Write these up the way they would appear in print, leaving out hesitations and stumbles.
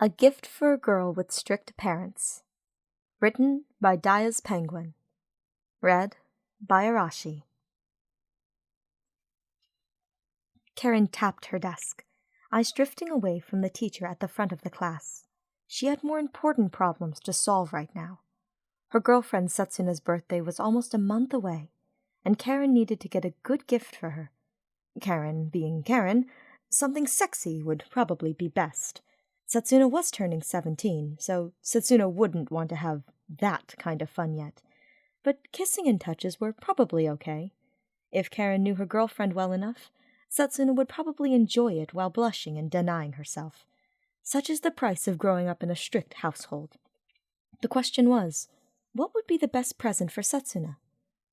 A Gift for a Girl with Strict Parents. Written by Daya's Penguin. Read by Arashi. Karin tapped her desk, eyes drifting away from the teacher at the front of the class. She had more important problems to solve right now. Her girlfriend Setsuna's birthday was almost a month away, and Karin needed to get a good gift for her. Karin being Karin, something sexy would probably be best. Setsuna was turning 17, so Setsuna wouldn't want to have that kind of fun yet. But kissing and touches were probably okay. If Karin knew her girlfriend well enough, Setsuna would probably enjoy it while blushing and denying herself. Such is the price of growing up in a strict household. The question was, what would be the best present for Setsuna?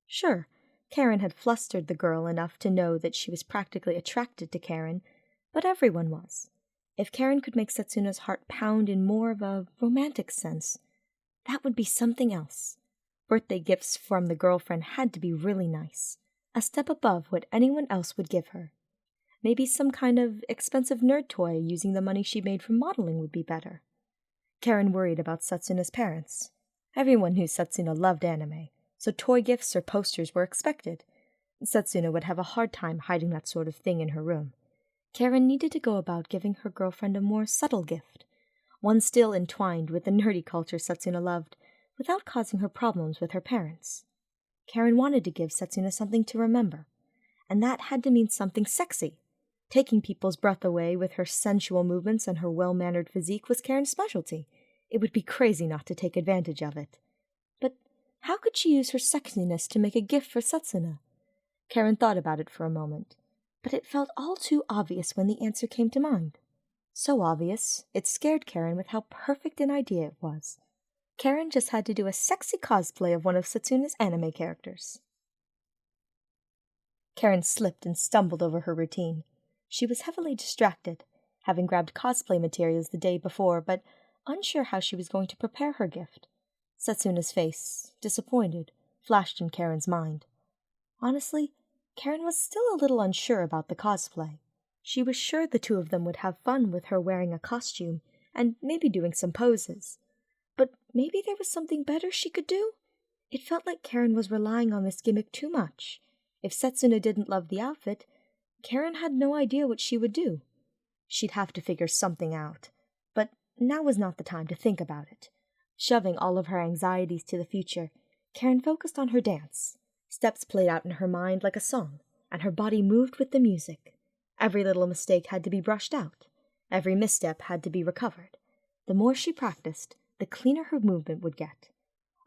Sure, Karin had flustered the girl enough to know that she was practically attracted to Karin, but everyone was. If Karin could make Setsuna's heart pound in more of a romantic sense, that would be something else. Birthday gifts from the girlfriend had to be really nice, a step above what anyone else would give her. Maybe some kind of expensive nerd toy using the money she made from modeling would be better. Karin worried about Setsuna's parents. Everyone knew Setsuna loved anime, so toy gifts or posters were expected. Setsuna would have a hard time hiding that sort of thing in her room. Karin needed to go about giving her girlfriend a more subtle gift, one still entwined with the nerdy culture Setsuna loved, without causing her problems with her parents. Karin wanted to give Setsuna something to remember, and that had to mean something sexy. Taking people's breath away with her sensual movements and her well-mannered physique was Karin's specialty. It would be crazy not to take advantage of it. But how could she use her sexiness to make a gift for Setsuna? Karin thought about it for a moment, but it felt all too obvious when the answer came to mind. So obvious, it scared Karin with how perfect an idea it was. Karin just had to do a sexy cosplay of one of Setsuna's anime characters. Karin slipped and stumbled over her routine. She was heavily distracted, having grabbed cosplay materials the day before, but unsure how she was going to prepare her gift. Setsuna's face, disappointed, flashed in Karin's mind. Honestly, Karin was still a little unsure about the cosplay. She was sure the two of them would have fun with her wearing a costume, and maybe doing some poses. But maybe there was something better she could do? It felt like Karin was relying on this gimmick too much. If Setsuna didn't love the outfit, Karin had no idea what she would do. She'd have to figure something out, but now was not the time to think about it. Shoving all of her anxieties to the future, Karin focused on her dance. Steps played out in her mind like a song, and her body moved with the music. Every little mistake had to be brushed out. Every misstep had to be recovered. The more she practiced, the cleaner her movement would get.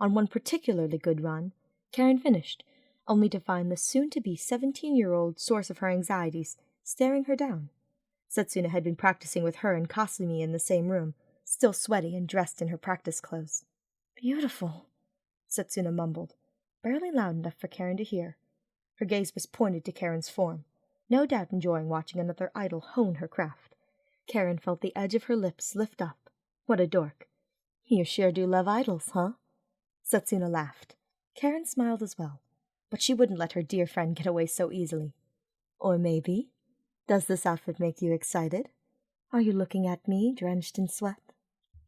On one particularly good run, Karin finished, only to find the soon-to-be 17-year-old source of her anxieties staring her down. Setsuna had been practicing with her and Kasumi in the same room, still sweaty and dressed in her practice clothes. "Beautiful," Setsuna mumbled, barely loud enough for Karin to hear. Her gaze was pointed to Karin's form, no doubt enjoying watching another idol hone her craft. Karin felt the edge of her lips lift up. What a dork. "You sure do love idols, huh?" Setsuna laughed. Karin smiled as well, but she wouldn't let her dear friend get away so easily. "Or maybe, does this outfit make you excited? Are you looking at me, drenched in sweat?"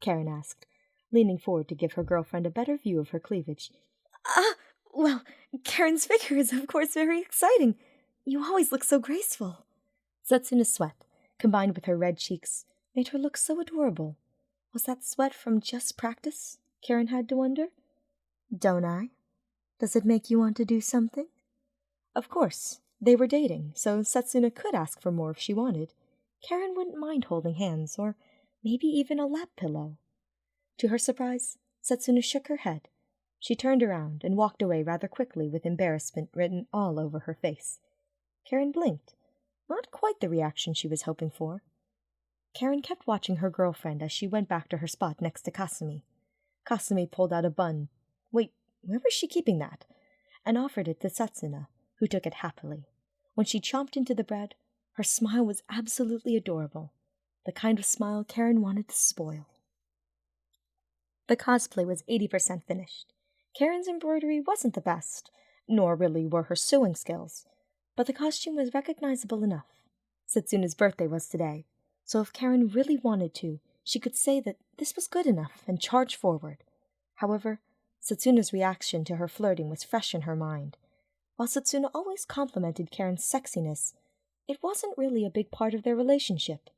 Karin asked, leaning forward to give her girlfriend a better view of her cleavage. Well, Karin's figure is of course very exciting. You always look so graceful." Setsuna's sweat, combined with her red cheeks, made her look so adorable. Was that sweat from just practice? Karin had to wonder. "Don't I? Does it make you want to do something?" Of course, they were dating, so Setsuna could ask for more if she wanted. Karin wouldn't mind holding hands, or maybe even a lap pillow. To her surprise, Setsuna shook her head. She turned around and walked away rather quickly with embarrassment written all over her face. Karin blinked. Not quite the reaction she was hoping for. Karin kept watching her girlfriend as she went back to her spot next to Kasumi. Kasumi pulled out a bun. Wait, where was she keeping that? And offered it to Setsuna, who took it happily. When she chomped into the bread, her smile was absolutely adorable. The kind of smile Karin wanted to spoil. The cosplay was 80% finished. Karin's embroidery wasn't the best, nor really were her sewing skills, but the costume was recognizable enough. Setsuna's birthday was today, so if Karin really wanted to, she could say that this was good enough and charge forward. However, Setsuna's reaction to her flirting was fresh in her mind. While Setsuna always complimented Karin's sexiness, it wasn't really a big part of their relationship.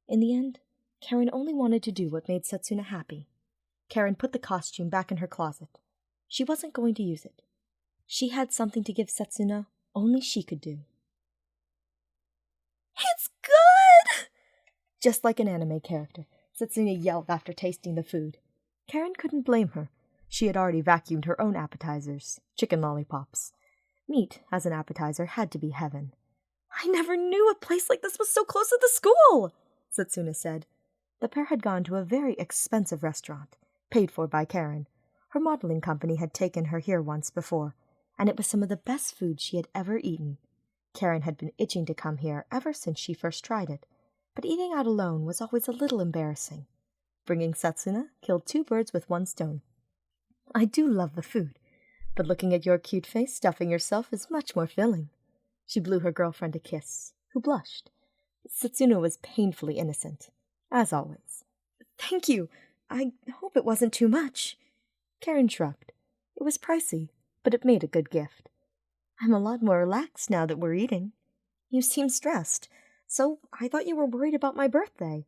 In the end, Karin only wanted to do what made Setsuna happy. Karin put the costume back in her closet. She wasn't going to use it. She had something to give Setsuna only she could do. "It's good!" Just like an anime character, Setsuna yelled after tasting the food. Karin couldn't blame her. She had already vacuumed her own appetizers, chicken lollipops. Meat, as an appetizer, had to be heaven. "I never knew a place like this was so close to the school," Setsuna said. The pair had gone to a very expensive restaurant, paid for by Karin. Her modeling company had taken her here once before, and it was some of the best food she had ever eaten. Karin had been itching to come here ever since she first tried it, but eating out alone was always a little embarrassing. Bringing Setsuna killed 2 birds with 1 stone. "I do love the food, but looking at your cute face stuffing yourself is much more filling." She blew her girlfriend a kiss, who blushed. Setsuna was painfully innocent, as always. "Thank you. I hope it wasn't too much." Karin shrugged. It was pricey, but it made a good gift. "I'm a lot more relaxed now that we're eating. You seem stressed, so I thought you were worried about my birthday.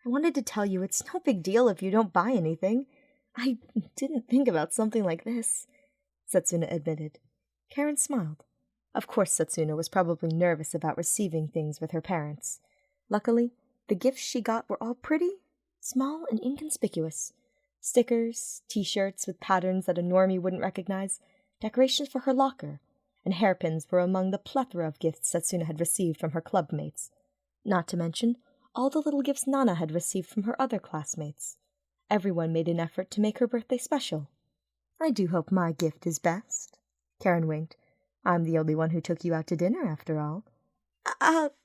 I wanted to tell you it's no big deal if you don't buy anything. I didn't think about something like this," Setsuna admitted. Karin smiled. Of course Setsuna was probably nervous about receiving things with her parents. Luckily, the gifts she got were all pretty, small, and inconspicuous. Stickers, t-shirts with patterns that a normie wouldn't recognize, decorations for her locker, and hairpins were among the plethora of gifts Setsuna had received from her club mates. Not to mention all the little gifts Nana had received from her other classmates. Everyone made an effort to make her birthday special. "I do hope my gift is best." Karin winked. "I'm the only one who took you out to dinner, after all."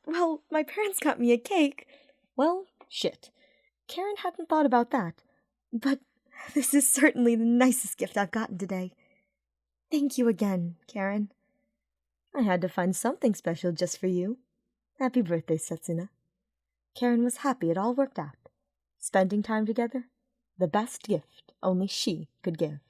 Well, my parents got me a cake." "Well, shit. Karin hadn't thought about that. But this is certainly the nicest gift I've gotten today." "Thank you again, Karin." "I had to find something special just for you. Happy birthday, Setsuna." Karin was happy it all worked out. Spending time together, the best gift only she could give.